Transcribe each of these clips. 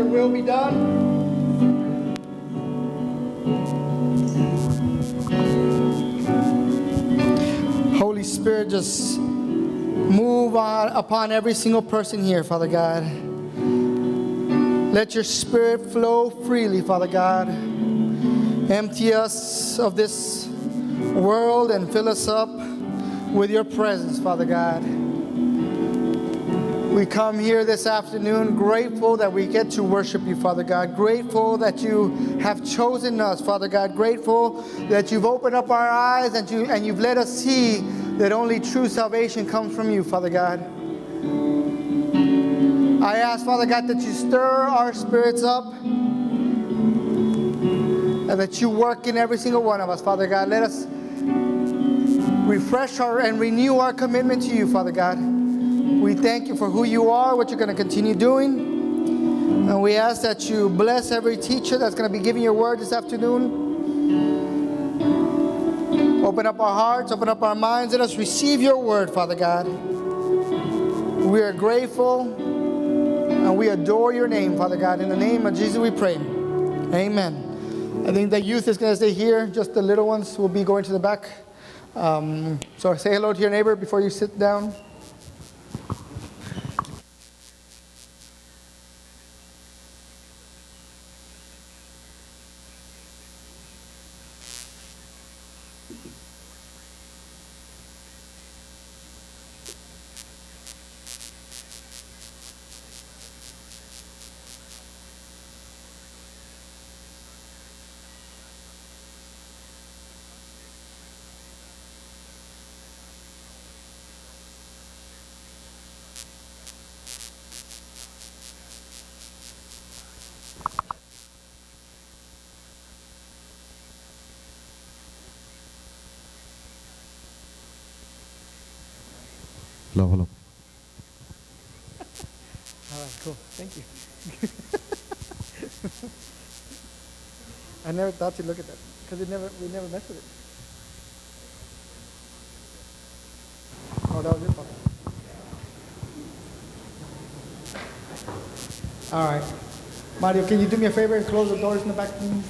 will be done. Holy Spirit, just move on upon every single person here, Father God. Let your Spirit flow freely, Father God. Empty us of this world and fill us up with your presence, Father God. We come here this afternoon grateful that we get to worship you, Father God. Grateful that you have chosen us, Father God. Grateful that you've opened up our eyes and you've let us see that only true salvation comes from you, Father God. I ask, Father God, that you stir our spirits up and that you work in every single one of us, Father God. Let us refresh and renew our commitment to you, Father God. We thank you for who you are, what you're going to continue doing. And we ask that you bless every teacher that's going to be giving your word this afternoon. Open up our hearts, open up our minds. Let us receive your word, Father God. We are grateful and we adore your name, Father God. In the name of Jesus we pray. Amen. I think the youth is going to stay here. Just the little ones will be going to the back. So say hello to your neighbor before you sit down. Hello, hello. All right, cool. Thank you. I never thought to look at that because we never messed with it. Oh, that was your fault. All right. Mario, can you do me a favor and close the doors in the back, please?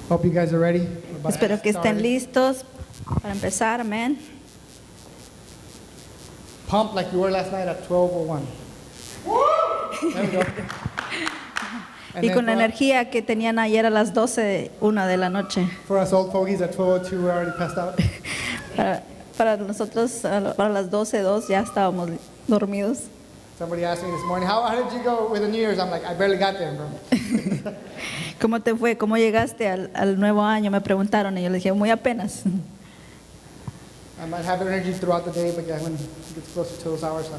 Hope you guys are ready. Espero que estén listos para empezar, amén. Pump like you were last night at 12:01. There we go. Y con la energía que tenían ayer a las 12:01 de la noche. For us old fogies at 12:02, we're already passed out. Para nosotros, para las 12:02 ya estábamos dormidos. Somebody asked me this morning, how did you go with the New Year's? I'm like, I barely got there, bro. ¿Cómo te fue? ¿Cómo llegaste al nuevo año? Me preguntaron y yo les dije, muy apenas. I might have energy throughout the day, but yeah, when it gets closer to those hours,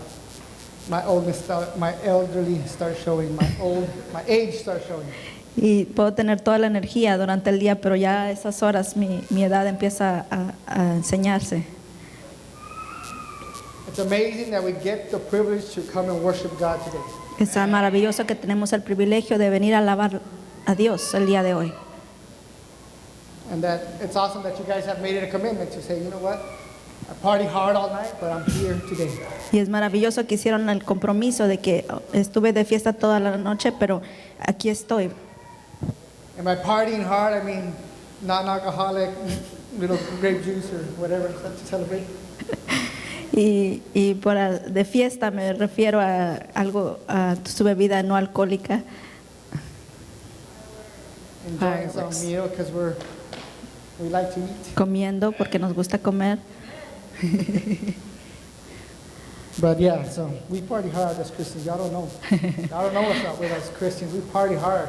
my elderly starts showing, my age starts showing. Y puedo tener toda la energía durante el día, pero ya a esas horas mi edad empieza a enseñarse. It's amazing that we get the privilege to come and worship God today. Es maravilloso que tenemos el privilegio de venir a alabar a Dios el día de hoy. And that it's awesome that you guys have made it a commitment to say, you know what, I party hard all night, but I'm here today. Y es maravilloso que hicieron el compromiso de que estuve de fiesta toda la noche, pero aquí estoy. And by partying hard, I mean non-alcoholic, little grape juice or whatever to celebrate. Y de fiesta me refiero a algo, a su bebida no alcohólica. Enjoying some meal because we like to eat. Comiendo porque nos gusta comer. But yeah, so we party hard as Christians. Y'all don't know. Y'all don't know what's up with us Christians. We party hard.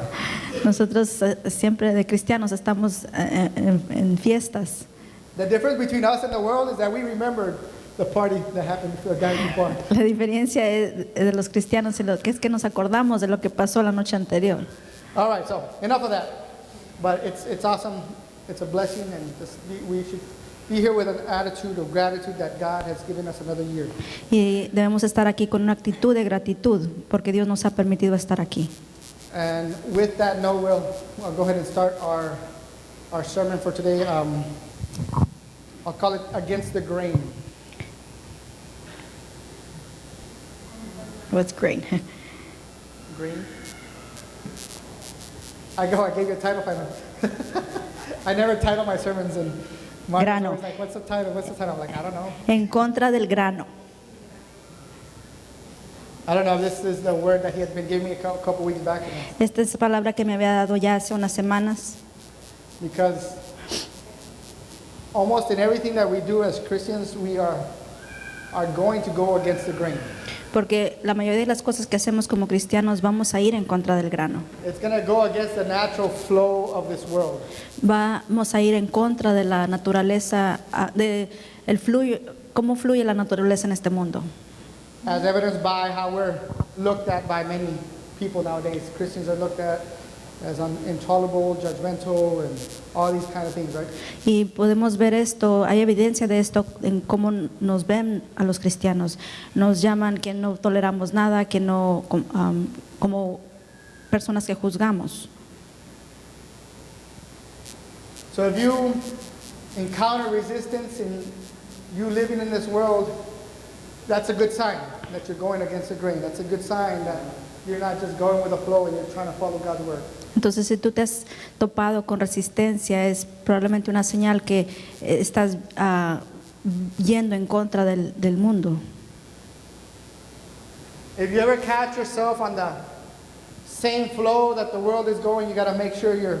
Nosotros siempre de cristianos estamos en fiestas. The difference between us and the world is that we remember the party that happened before the night before. La diferencia de los cristianos es que nos acordamos de lo que pasó la noche anterior. All right, so enough of that. But it's awesome. It's a blessing, and we should be here with an attitude of gratitude that God has given us another year. Y debemos estar aquí con una actitud de gratitud porque Dios nos ha permitido estar aquí. And with that note, we'll go ahead and start our sermon for today. I'll call it against the grain. What's grain? Grain? I gave you a title finally. I never title my sermons, and Mark was Grano. always like, what's the title? What's the title? I'm like, I don't know. En contra del grano. I don't know if this is the word that he had been giving me a couple weeks back. Esta es palabra que me había dado ya hace unas semanas, Because almost in everything that we do as Christians, we are going to go against the grain. porque la mayoría de las cosas que hacemos como cristianos vamos a ir en contra del grano. It's going to go against the natural flow of this world. Vamos a ir en contra de la naturaleza, de el fluyo, cómo fluye la naturaleza en este mundo. As evidenced by how we're looked at by many people nowadays. Christians are looked at as intolerable, judgmental, and all these kind of things, right? Y podemos ver esto, hay evidencia de esto en cómo nos ven a los cristianos. Nos llaman que no toleramos nada, que no, como personas que juzgamos. So if you encounter resistance in you living in this world, that's a good sign that you're going against the grain. That's a good sign that you're not just going with the flow and you're trying to follow God's word. Entonces, si tú te has topado con resistencia, es probablemente una señal que estás yendo en contra del mundo. If you ever catch yourself on the same flow that the world is going, you got to make sure you're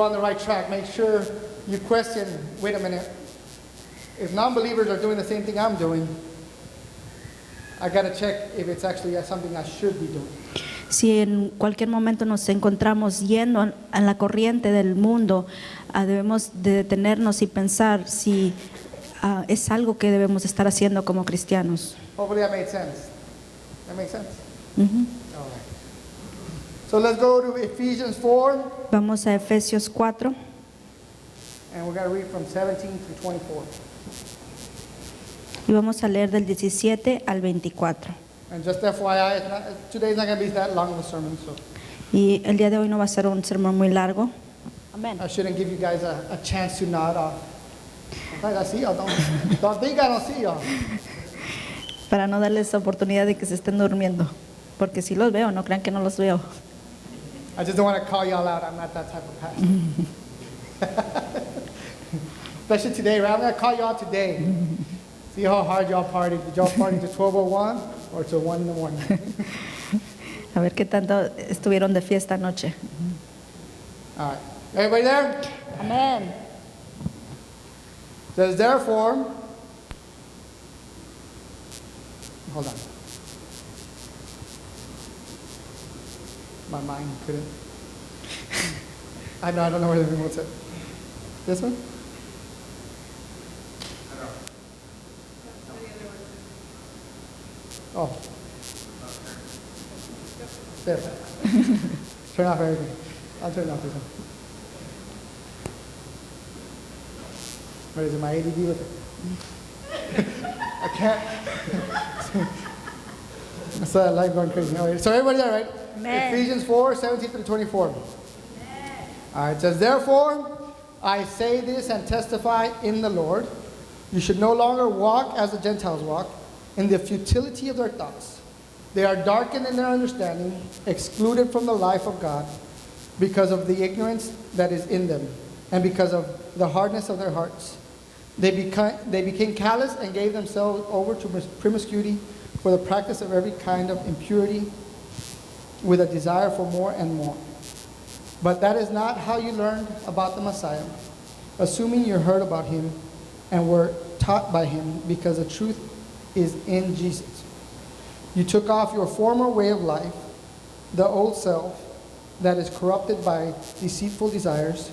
on the right track. Make sure you question, wait a minute, if non-believers are doing the same thing I'm doing, I got to check if it's actually something I should be doing. Si en cualquier momento nos encontramos yendo en la corriente del mundo, debemos de detenernos y pensar si es algo que debemos estar haciendo como cristianos. Hopefully that made sense. That makes sense? Ujú. All right. So let's go to Ephesians 4, Vamos a Efesios 4 and we're going to read from 17 through 24. y vamos a leer del 17 al 24. And just FYI, today's not going to be that long of a sermon, so Y el día de hoy no va a ser un sermón muy largo. Amén. I shouldn't give you guys a chance to nod off. I see y'all. Don't think I don't see y'all. Para no darles oportunidad de que se estén durmiendo, porque si los veo, no crean que no los veo. I just don't want to call y'all out. I'm not that type of pastor. Especially today, right? I'm going to call y'all today. See how hard y'all partied. Did y'all party to 12:01 or to 1 in the morning? A ver qué tanto estuvieron de fiesta anoche. All right. Everybody there? Amén. Says, therefore, hold on. My mind couldn't. I don't know where the remote's at. This one? Oh. There. Turn off everything. I'll turn off this one. What is it, my ADD with it? I can't. I saw that light going crazy. All right. So everybody all right? Amen. Ephesians 4, 17 through 24. All right, it says, therefore, I say this and testify in the Lord, you should no longer walk as the Gentiles walk, in the futility of their thoughts. They are darkened in their understanding, excluded from the life of God, because of the ignorance that is in them, and because of the hardness of their hearts. They became callous and gave themselves over to promiscuity for the practice of every kind of impurity, with a desire for more and more. But that is not how you learned about the Messiah, assuming you heard about him and were taught by him, because the truth is in Jesus. You took off your former way of life, the old self that is corrupted by deceitful desires.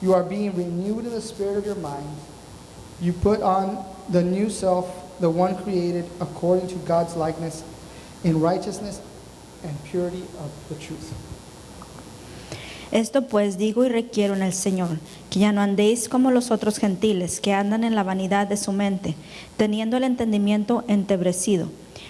You are being renewed in the spirit of your mind. You put on the new self, the one created according to God's likeness, in righteousness and purity of the truth. Esto pues digo y requiero en el Señor, que ya no andéis como los otros gentiles, que andan en la vanidad de su mente, teniendo el entendimiento entebrecido,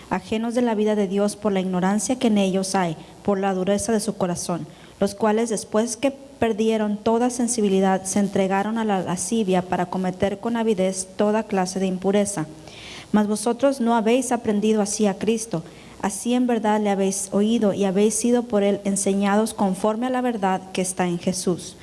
ajenos de la vida de Dios por la ignorancia que en ellos hay, por la dureza de su corazón, los cuales después que perdieron toda sensibilidad se entregaron a la lascivia para cometer con avidez toda clase de impureza. Mas vosotros no habéis aprendido así a Cristo. Así en verdad le habéis oído y habéis sido por él enseñados conforme a la verdad que está en Jesús.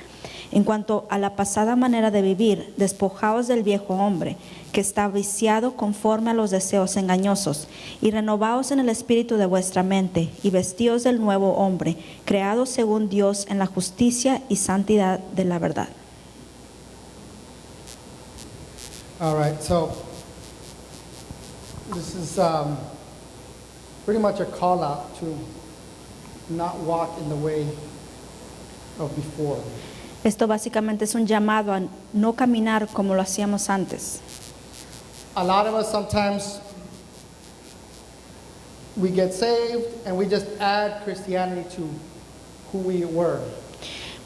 En cuanto a la pasada manera de vivir, despojaos del viejo hombre, que está viciado conforme a los deseos engañosos, y renovaos en el espíritu de vuestra mente, y vestíos del nuevo hombre, creado según Dios en la justicia y santidad de la verdad. All right, so this is pretty much a call out to not walk in the way of before. Esto básicamente es un llamado a no caminar como lo hacíamos antes. A lot of us sometimes we get saved and we just add Christianity to who we were.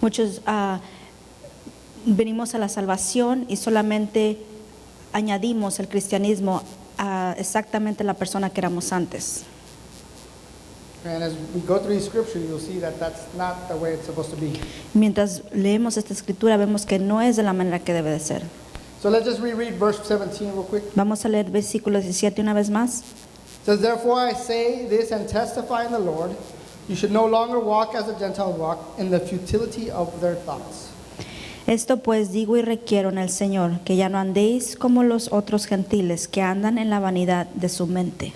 Muchos venimos a la salvación y solamente añadimos el cristianismo a exactamente la persona que éramos antes. And as we go through these scriptures, you'll see that that's not the way it's supposed to be. Mientras leemos esta escritura vemos que no es de la manera que debe de ser. So let's just reread verse 17 real quick. Vamos a leer versículo 17 una vez más. It says, therefore I say this and testify in the Lord, you should no longer walk as the Gentiles walk in the futility of their thoughts. Esto pues digo y requiero en el Señor, que ya no andéis como los otros gentiles que andan en la vanidad de su mente.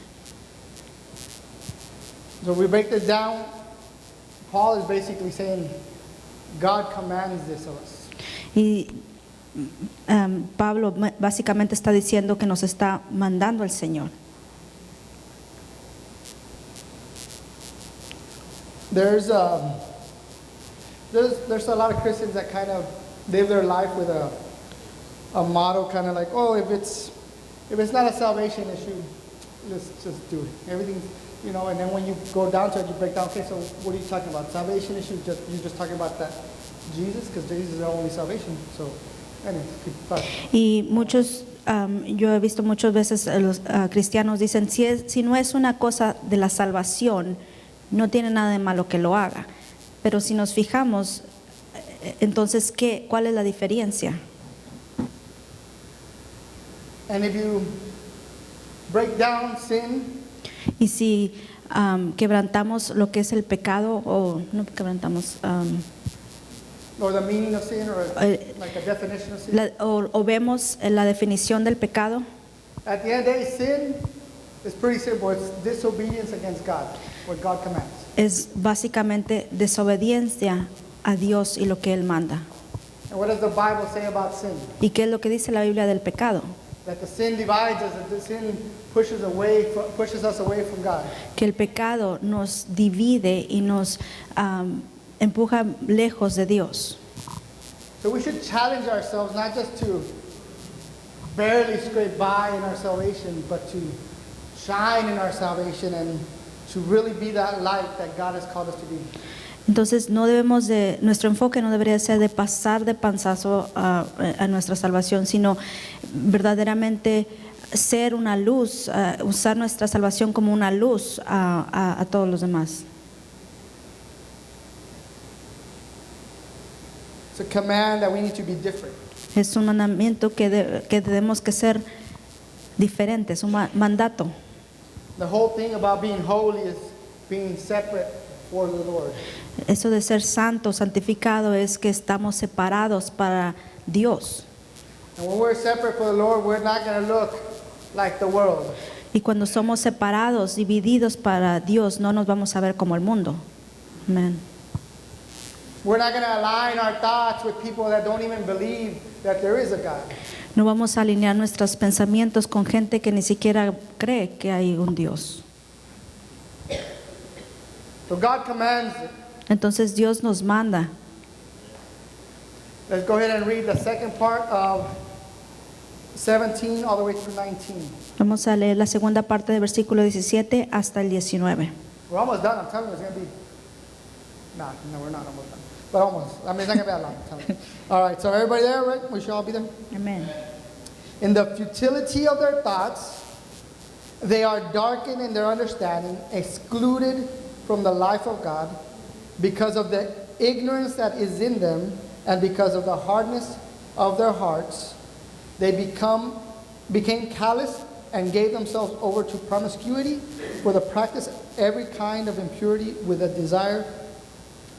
So we break this down. Paul is basically saying God commands this of us. Y Pablo básicamente está diciendo que nos está mandando el Señor. There's a lot of Christians that kind of live their life with a motto, kind of like, oh, if it's not a salvation issue, just do it. Everything, you know. And then when you go down to it, you break down. Okay, so what are you talking about? Salvation issue? You're just talking about that Jesus, because Jesus is the only salvation. So, anyway, keep talking. Y muchos, yo he visto muchas veces los cristianos dicen, si no es una cosa de la salvación, no tiene nada de malo que lo haga. Pero si nos fijamos, entonces, ¿cuál es la diferencia? And if you break down sin, Y si quebrantamos lo que es el pecado, o no quebrantamos, or the meaning of sin, or like a definition of sin, o vemos la definición del pecado, at the end of the day, sin is pretty simple. It's disobedience against God, what God commands. es básicamente desobediencia a Dios y lo que Él manda. And what does the Bible say about sin? ¿Y qué es lo que dice la Biblia del pecado? That the sin divides us, that the sin pushes us away from God. Que el pecado nos divide y nos empuja lejos de Dios. So we should challenge ourselves not just to barely scrape by in our salvation, but to shine in our salvation and to really be that light that God has called us to be. Entonces nuestro enfoque no debería ser de pasar de panzazo a nuestra salvación, sino verdaderamente ser una luz, usar nuestra salvación como una luz a todos los demás. It's a command that we need to be different. Es un mandamiento que debemos que ser diferentes, un mandato. The whole thing about being holy is being separate for the Lord. Eso de ser santo, santificado, es que estamos separados para Dios. And when we're separate for the Lord, we're not going to look like the world. Y cuando somos separados, divididos para Dios, no nos vamos a ver como el mundo. Amén. We're not going to align our thoughts with people that don't even believe that there is a God. No vamos a alinear nuestros pensamientos con gente que ni siquiera cree que hay un Dios. So God commands it. Entonces Dios nos manda. Let's go ahead and read the second part of 17 all the way through 19. Vamos a leer la segunda parte del versículo 17 hasta el 19. We're almost done. I'm telling you, it's going to be... No, we're not almost done. But almost. I mean, it's not going to be that long. I'm telling you. All right, so everybody there, right? We should all be there. Amén. In the futility of their thoughts, they are darkened in their understanding, excluded from the life of God because of the ignorance that is in them, and because of the hardness of their hearts, they became callous and gave themselves over to promiscuity for the practice of every kind of impurity with a desire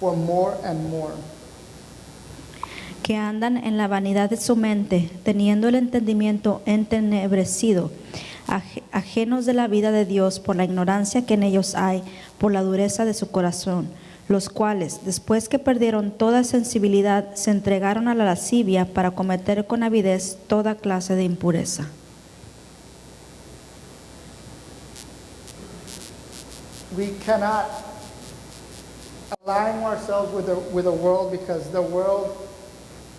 for more and more. Que andan en la vanidad de su mente, teniendo el entendimiento entenebrecido, ajenos de la vida de Dios por la ignorancia que en ellos hay, por la dureza de su corazón, los cuales, después que perdieron toda sensibilidad, se entregaron a la lascivia para cometer con avidez toda clase de impureza. We cannot align ourselves with the world because the world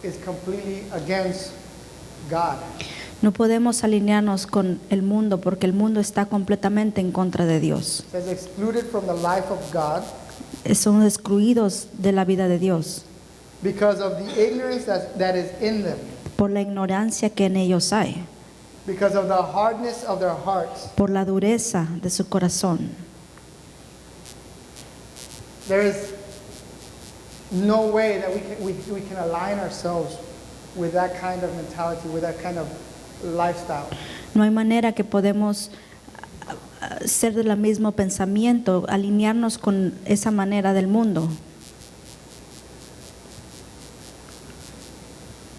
is completely against God. No podemos alinearnos con el mundo porque el mundo está completamente en contra de Dios. It says excluded from the life of God Son excluidos de la vida de Dios because of the ignorance that is in them, por la ignorancia que en ellos hay, because of the hardness of their hearts. por la dureza de su corazón. There is no way that we can align ourselves with that kind of mentality, with that kind of lifestyle. No hay manera que podemos ser del mismo pensamiento, alinearnos con esa manera del mundo.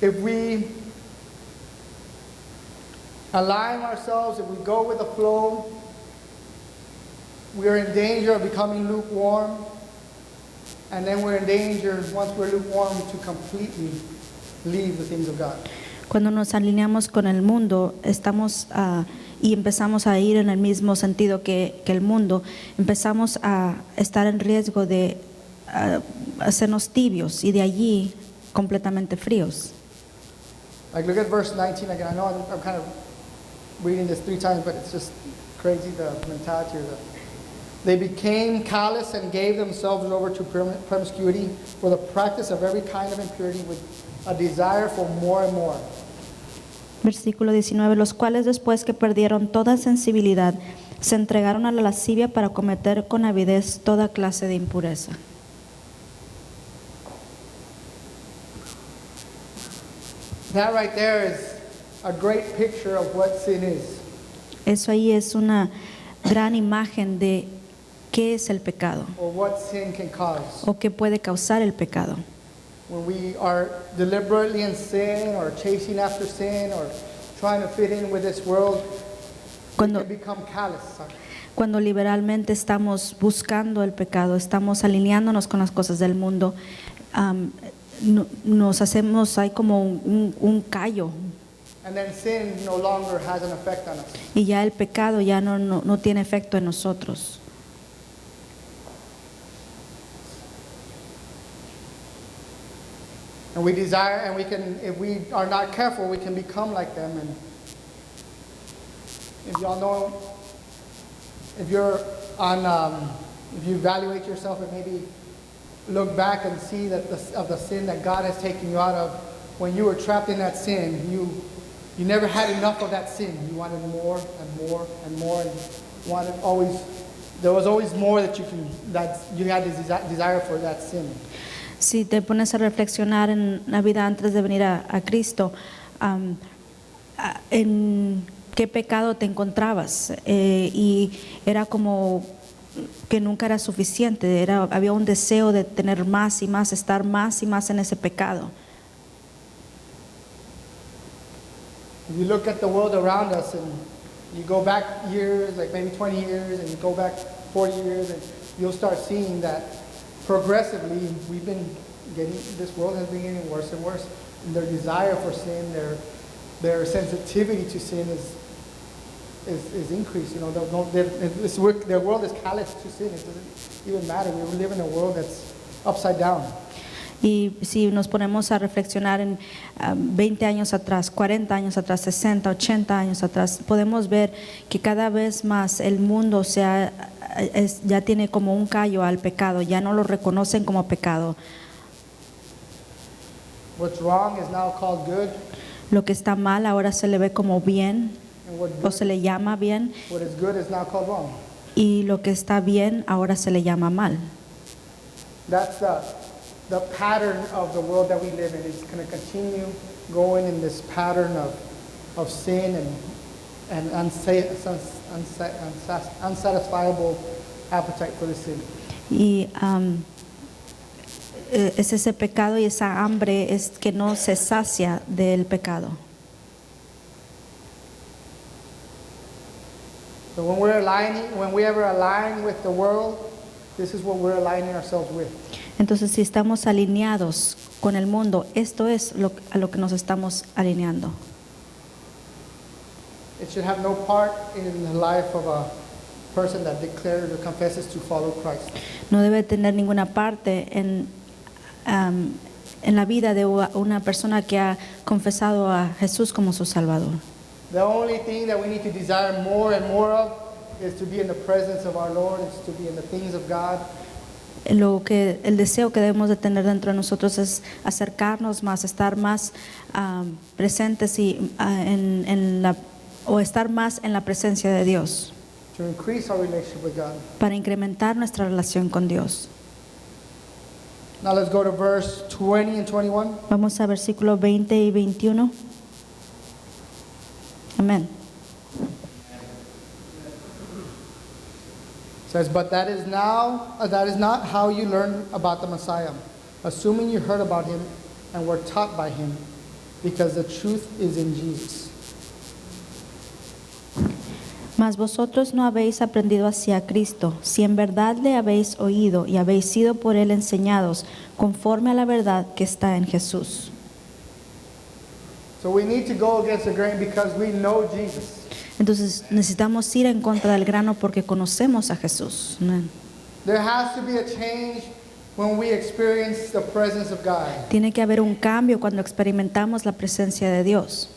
If we align ourselves, if we go with the flow, we are in danger of becoming lukewarm, and then we're in danger, once we're lukewarm, to completely leave the things of God. Cuando nos alineamos con el mundo, estamos y empezamos a ir en el mismo sentido que el mundo, empezamos a estar en riesgo de hacernos tibios y de allí completamente fríos. Like, look at verse 19 again. I know I'm kind of reading this 3 times, but it's just crazy, the mentality of They became callous and gave themselves over to promiscuity for the practice of every kind of impurity with a desire for more and more. Versículo 19, los cuales después que perdieron toda sensibilidad, se entregaron a la lascivia para cometer con avidez toda clase de impureza. That right there is a great picture of what sin is. Eso ahí es una gran imagen de qué es el pecado Or what sin can cause. o qué puede causar el pecado. When we are deliberately in sin or chasing after sin or trying to fit in with this world, Cuando- we can become callous. Cuando liberalmente estamos buscando el pecado, estamos alineándonos con las cosas del mundo, nos hacemos, hay como un callo And then sin no longer has an effect on us. y ya el pecado ya no tiene efecto en nosotros. And we desire, and we can, if we are not careful, we can become like them. And if y'all know, if you're on, if you evaluate yourself and maybe look back and see that of the sin that God has taken you out of, when you were trapped in that sin, you never had enough of that sin. You wanted more and more and more, and wanted always. There was always more that you had this desire for that sin. Si te pones a reflexionar en la vida antes de venir a Cristo, en qué pecado te encontrabas, y era como que nunca era suficiente, había un deseo de tener más y más, estar más y más en ese pecado. If you look at the world around us and you go back years, like maybe 20 years, and you go back 40 years, and you'll start seeing that progressively this world has been getting worse and worse. And their desire for sin, their sensitivity to sin is increased. You know, their world is callous to sin. It doesn't even matter. We live in a world that's upside down. Y si nos ponemos a reflexionar en 20 años atrás, 40 años atrás, 60, 80 años atrás, podemos ver que cada vez más el mundo ya tiene como un callo al pecado, ya no lo reconocen como pecado. What's wrong is now called good, Lo que está mal ahora se le ve como bien and o se le llama bien, what is good is now called wrong. y lo que está bien ahora se le llama mal. That's the pattern of the world that we live in. It's going to continue going in this pattern of sin and unsatisfiable appetite for the sin. Y es ese pecado y esa hambre es que no se sacia del pecado. So when we ever align with the world, this is what we're aligning ourselves with. Entonces, si estamos alineados con el mundo, esto es a lo que nos estamos alineando. It should have no part in the life of a person that declares or confesses to follow Christ. No debe tener ninguna parte en la vida de una persona que ha confesado a Jesús como su Salvador. The only thing that we need to desire more and more of is to be in the presence of our Lord, is to be in the things of God. El deseo que debemos de tener dentro de nosotros es acercarnos más, estar más presentes y o estar más en la presencia de Dios, To increase our relationship with God. para incrementar nuestra relación con Dios. Now let's go to verse 20 and 21. Vamos a versículos 20 y 21. Amén. It says, but that is not how you learn about the Messiah, assuming you heard about him and were taught by him, because the truth is in Jesus. Mas vosotros no habéis aprendido hacia Cristo, si en verdad le habéis oído y habéis sido por él enseñados, conforme a la verdad que está en Jesús. So we need to go against the grain because we know Jesus. Entonces necesitamos ir en contra del grano porque conocemos a Jesús. Amén. There has to be a change when we experience the presence of God. Tiene que haber un cambio cuando experimentamos la presencia de Dios.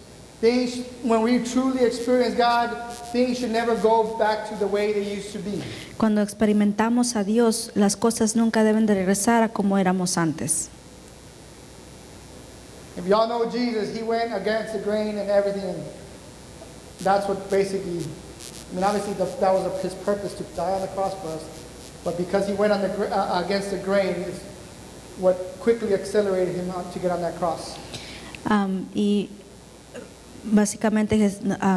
When we truly experience God, things should never go back to the way they used to be. Cuando experimentamos a Dios, las cosas nunca deben de regresar a como éramos antes. If y'all know Jesus, he went against the grain and everything. That's what basically, obviously that was his purpose, to die on the cross for us. But because he went against the grain, is what quickly accelerated him to get on that cross. Y básicamente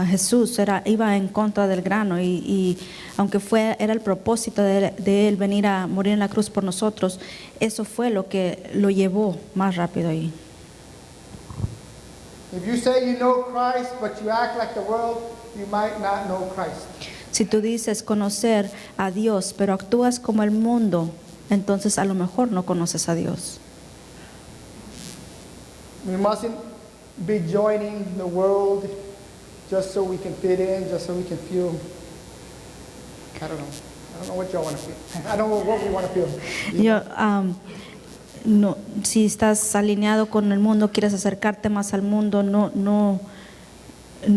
Jesús iba en contra del grano y aunque era el propósito de él venir a morir en la cruz por nosotros, eso fue lo que lo llevó más rápido ahí. If you say you know Christ but you act like the world, you might not know Christ. Si tú dices conocer a Dios pero actúas como el mundo, entonces a lo mejor no conoces a Dios. We mustn't be joining the world just so we can fit in, just so we can feel, I don't know what y'all want to feel. I don't know what we want to feel. No, si estás alineado con el mundo, quieres acercarte más al mundo, no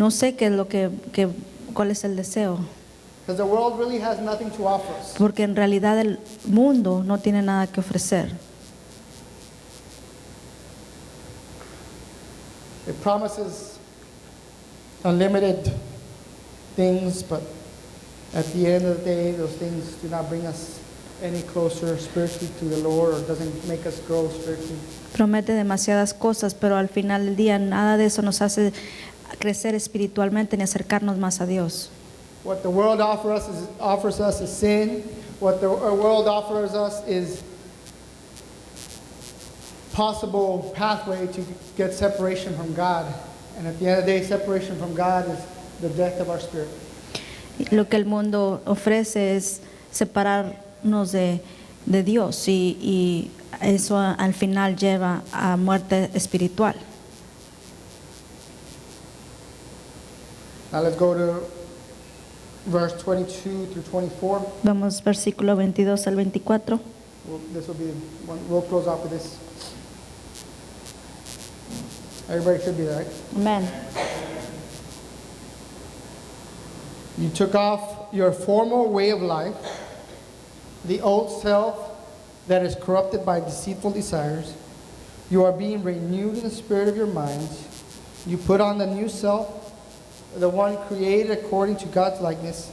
sé qué es cuál es el deseo. Because the world really has nothing to offer us. Porque en realidad el mundo no tiene nada que ofrecer. It promises unlimited things, but at the end of the day, those things do not bring us any closer spiritually to the Lord, or doesn't make us grow spiritually. Promete demasiadas cosas, pero al final del día nada de eso nos hace crecer espiritualmente ni acercarnos más a Dios. What the world offers us is sin. What the world offers us is possible pathway to get separation from God. And at the end of the day, separation from God is the death of our spirit. Lo que el mundo ofrece es separarnos de Dios y eso al final lleva a muerte espiritual. Now let's go to verse 22 through 24. Vamos versículo 22 al 24. This will be one. We'll close off with this. Everybody should be there, right? Amén. You took off your former way of life, the old self that is corrupted by deceitful desires. You are being renewed in the spirit of your minds. You put on the new self, the one created according to God's likeness,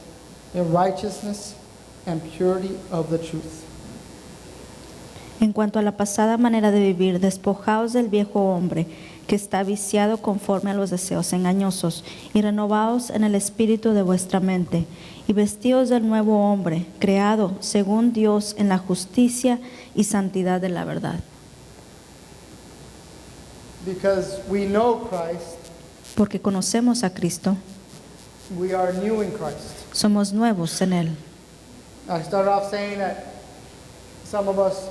in righteousness and purity of the truth. En cuanto a la pasada manera de vivir, despojaos del viejo hombre que está viciado conforme a los deseos engañosos, y renovaos en el espíritu de vuestra mente, y vestíos del nuevo hombre, creado según Dios en la justicia y santidad de la verdad. Because we know Christ, Porque conocemos a Cristo, we are new in Christ. somos nuevos en Él. I started off saying that some of us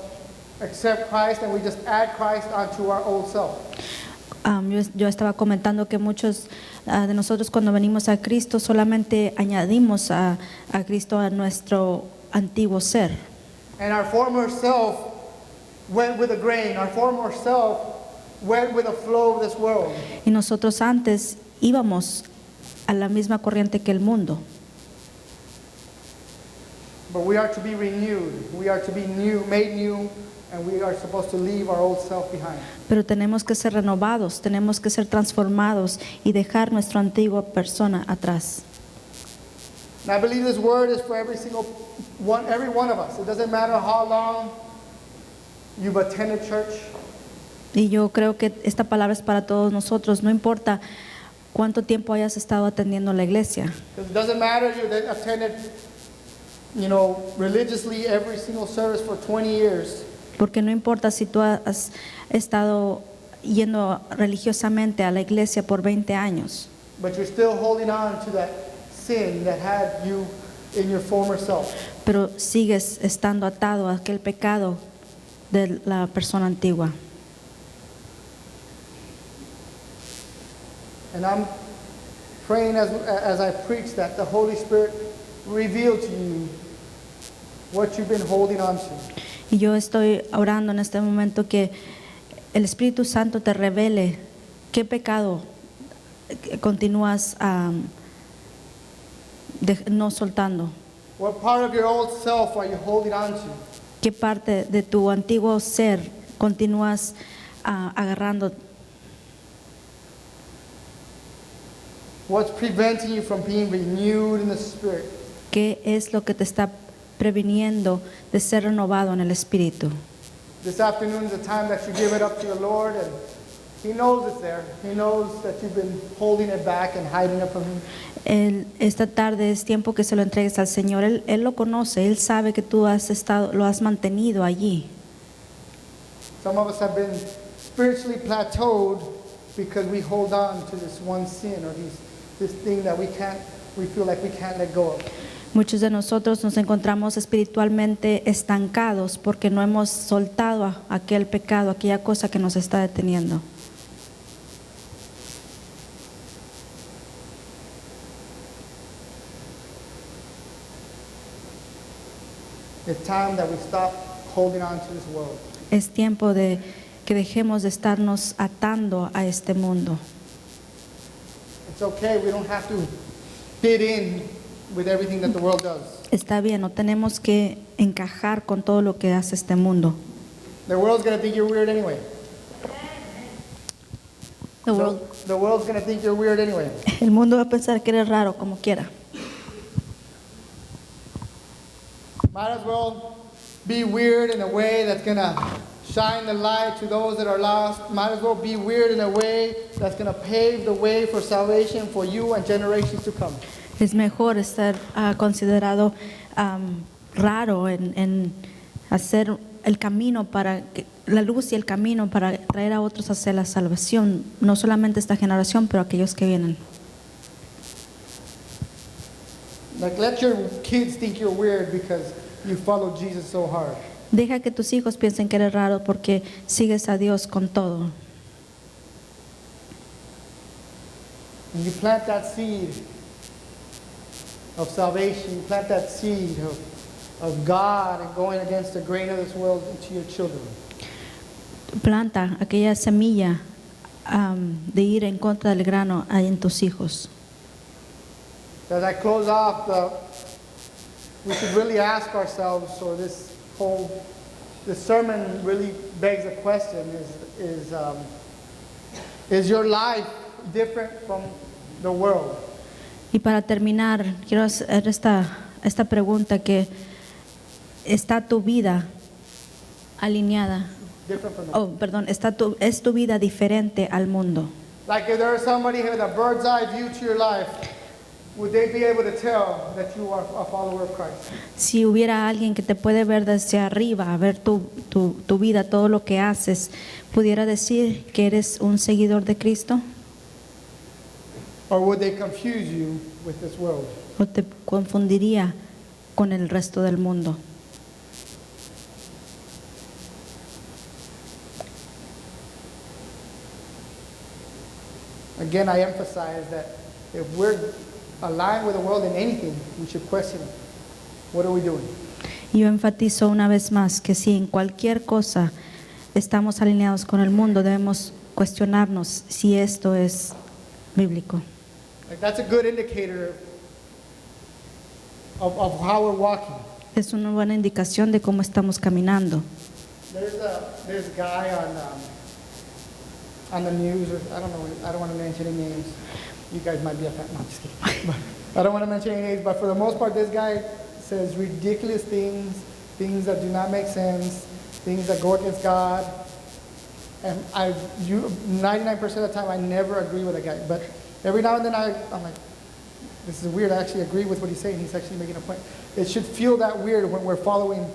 accept Christ and we just add Christ onto our old self. Yo estaba comentando que muchos de nosotros cuando venimos a Cristo solamente añadimos a Cristo a nuestro antiguo ser. And our former self went with the grain. Our former self went with the flow of this world. Y nosotros antes íbamos a la misma corriente que el mundo. But we are to be renewed. We are to be new, made new, and we are supposed to leave our old self behind. Pero tenemos que ser renovados, tenemos que ser transformados y dejar nuestra antigua persona atrás. And I believe this word is for every one of us. It doesn't matter how long you've attended church. Y yo creo que esta palabra es para todos nosotros, no importa cuánto tiempo hayas estado atendiendo la iglesia. It doesn't matter you that attended, religiously every single service for 20 years. Porque no importa si tú has estado yendo religiosamente a la iglesia por 20 años, But you're still holding on to that sin that had you in your former self. pero sigues estando atado a aquel pecado de la persona antigua. And I'm praying as I preach that the Holy Spirit reveal to you what you've been holding on to. Y yo estoy orando en este momento que el Espíritu Santo te revele qué pecado continúas no soltando, What part of your old self are you holding on to? qué parte de tu antiguo ser continúas agarrando, What's preventing you from being renewed in the Spirit? qué es lo que te está previniendo de ser renovado en el Espíritu. This afternoon is the time that you give it up to the Lord, and He knows it's there. He knows that you've been holding it back and hiding it from Him. Esta tarde es tiempo que se lo entregues al Señor. Él lo conoce, Él sabe que tú lo has mantenido allí. Some of us have been spiritually plateaued because we hold on to this one sin or this thing that we feel like we can't let go of. Muchos de nosotros nos encontramos espiritualmente estancados porque no hemos soltado aquel pecado, aquella cosa que nos está deteniendo. It's time that we stop holding on to this world. Es tiempo de que dejemos de estarnos atando a este mundo. It's okay, we don't have to fit in with everything that the world does. Está bien, no tenemos que encajar con todo lo que hace este mundo. The world's going to think you're weird anyway. The world- The world's going to think you're weird anyway. El mundo va a pensar que eres raro como quiera. Might as well be weird in a way that's going to shine the light to those that are lost. Might as well be weird in a way that's going to pave the way for salvation for you and generations to come. Es mejor estar considerado raro en hacer el camino para la luz y el camino para traer a otros hacia la salvación, no solamente esta generación, pero aquellos que vienen. Like, let your kids think you're weird because you follow Jesus so hard. Deja que tus hijos piensen que eres raro porque sigues a Dios con todo. And you plant that seed of salvation, you plant that seed of God and going against the grain of this world into your children. Planta aquella semilla de ir en contra del grano ahí en tus hijos. As I close off, we should really ask ourselves, or this sermon really begs a question, is your life different from the world? Y para terminar, quiero hacer esta pregunta: que ¿está tu vida alineada. Different from the Oh, perdón, es tu vida diferente al mundo. Like if there was somebody who had a bird's eye view to your life, would they be able to tell that you are a follower of Christ? Si hubiera alguien que te puede ver desde arriba, a ver tu vida, todo lo que haces, ¿pudiera decir que eres un seguidor de Cristo? Or would they confuse you with this world? ¿O te confundiría con el resto del mundo? Again, I emphasize that if we're aligned with the world in anything, we should question it. What are we doing? Y yo enfatizo una vez más que si en cualquier cosa estamos alineados con el mundo, debemos cuestionarnos si esto es bíblico. Like that's a good indicator of how we're walking. Es una buena indicación de cómo estamos caminando. There's a guy on the news, or I don't know, I don't want to mention any names. You guys might be a fan. No, I'm just kidding. I don't want to mention any names, but for the most part, this guy says ridiculous things, things that do not make sense, things that go against God. And 99% of the time, I never agree with a guy. But every now and then, I'm like, this is weird. I actually agree with what he's saying. He's actually making a point. It should feel that weird when we're following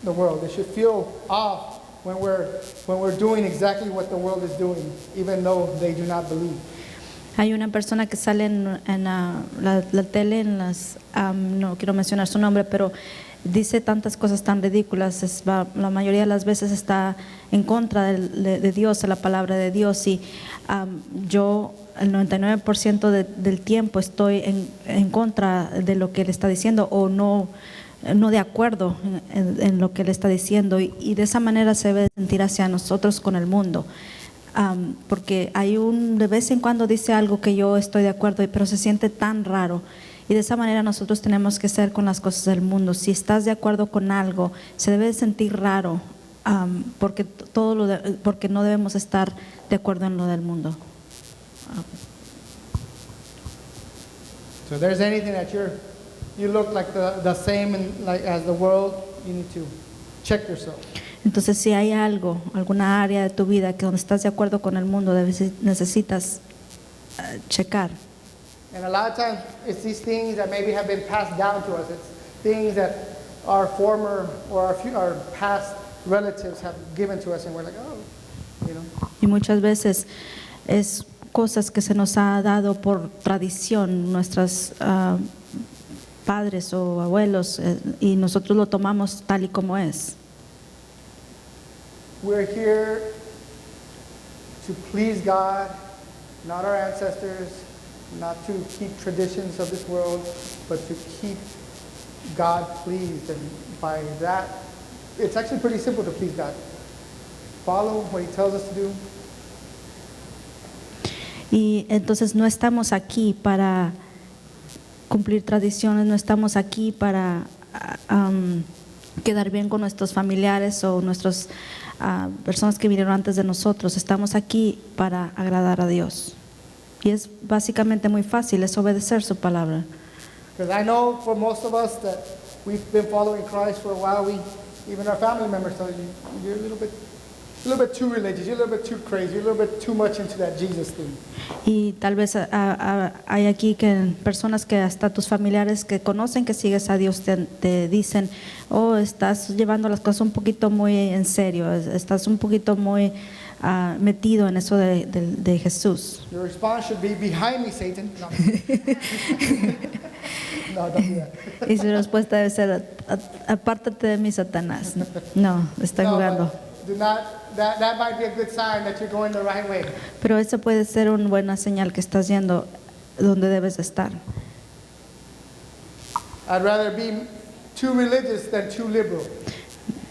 the world. It should feel off when we're doing exactly what the world is doing, even though they do not believe. Hay una persona que sale en la tele, no quiero mencionar su nombre, pero dice tantas cosas tan ridículas. La mayoría de las veces está en contra de Dios, de la palabra de Dios. Y yo, el 99% del tiempo, estoy en contra de lo que él está diciendo o no de acuerdo en lo que él está diciendo. Y de esa manera se debe sentir hacia nosotros con el mundo. Porque de vez en cuando dice algo que yo estoy de acuerdo, pero se siente tan raro. Y de esa manera nosotros tenemos que ser con las cosas del mundo. Si estás de acuerdo con algo, se debe sentir raro, porque porque no debemos estar de acuerdo en lo del mundo. So if there's anything that you look like the same as the world, you need to check yourself. Entonces, si hay alguna área de tu vida que donde estás de acuerdo con el mundo, necesitas checar. And a lot of times, it's these things that maybe have been passed down to us. It's things that our former or our past relatives have given to us, and we're like, oh, you know. Y muchas veces es cosas que se nos ha dado por tradición, nuestros padres o abuelos, y nosotros lo tomamos tal y como es. We're here to please God, not our ancestors, not to keep traditions of this world, but to keep God pleased. And by that, it's actually pretty simple to please God. Follow what He tells us to do. Y entonces no estamos aquí para cumplir tradiciones, no estamos aquí para quedar bien con nuestros familiares o nuestras personas que vinieron antes de nosotros. Estamos aquí para agradar a Dios. Y es básicamente muy fácil, es obedecer su palabra. Because I know for most of us that we've been following Christ for a while, even our family members tell you, you're a little bit too religious, you're a little bit too crazy, you're a little bit too much into that Jesus thing. Y tal vez hay aquí personas que hasta tus familiares que conocen que sigues a Dios te dicen, oh, estás llevando las cosas un poquito muy en serio, estás un poquito muy metido en eso de Jesús. Your response should be, behind me, Satan. No, no, don't do that. Y su respuesta debe ser, apártate de mí, Satanás. No, estoy jugando. Do not, that might be a good sign that you're going the right way. Pero eso puede ser una buena señal que estás yendo donde debes estar. I'd rather be too religious than too liberal.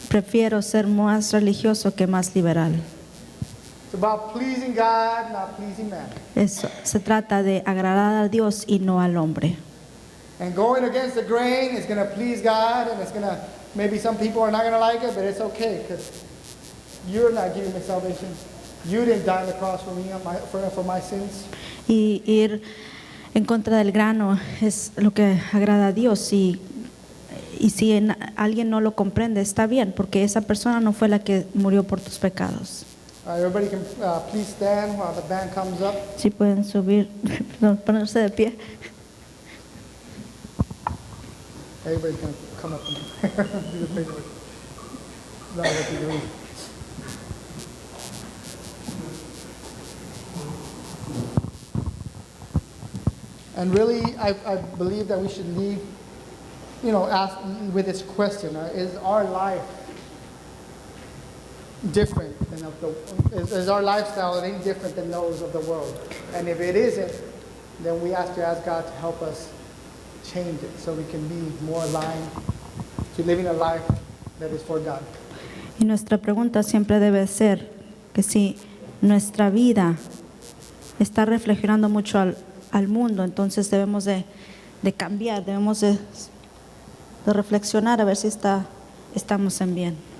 Prefiero ser más religioso que más liberal. It's about pleasing God, not pleasing man. Eso, se trata de agradar a Dios y no al hombre. And going against the grain is going to please God, and it's going to, maybe some people are not going to like it, but it's okay, because you're not giving me salvation. You didn't die on the cross for me, for my sins. Y ir en contra del grano es lo que agrada a Dios, y Y si alguien no lo comprende, está bien, porque esa persona no fue la que murió por tus pecados. Everybody can please stand while the band comes up. Si pueden subir, perdón, ponerse de pie. Everybody's going to come up and do the paperwork. No, what you're doing. And really, I believe that we should leave, ask with this question: is our life different than is our lifestyle any different than those of the world? And if it isn't, then we have to ask God to help us change it so we can be more aligned to living a life that is for God. Y nuestra pregunta siempre debe ser que si nuestra vida está reflejando mucho al mundo, entonces debemos de cambiar, debemos de reflexionar a ver si estamos en bien.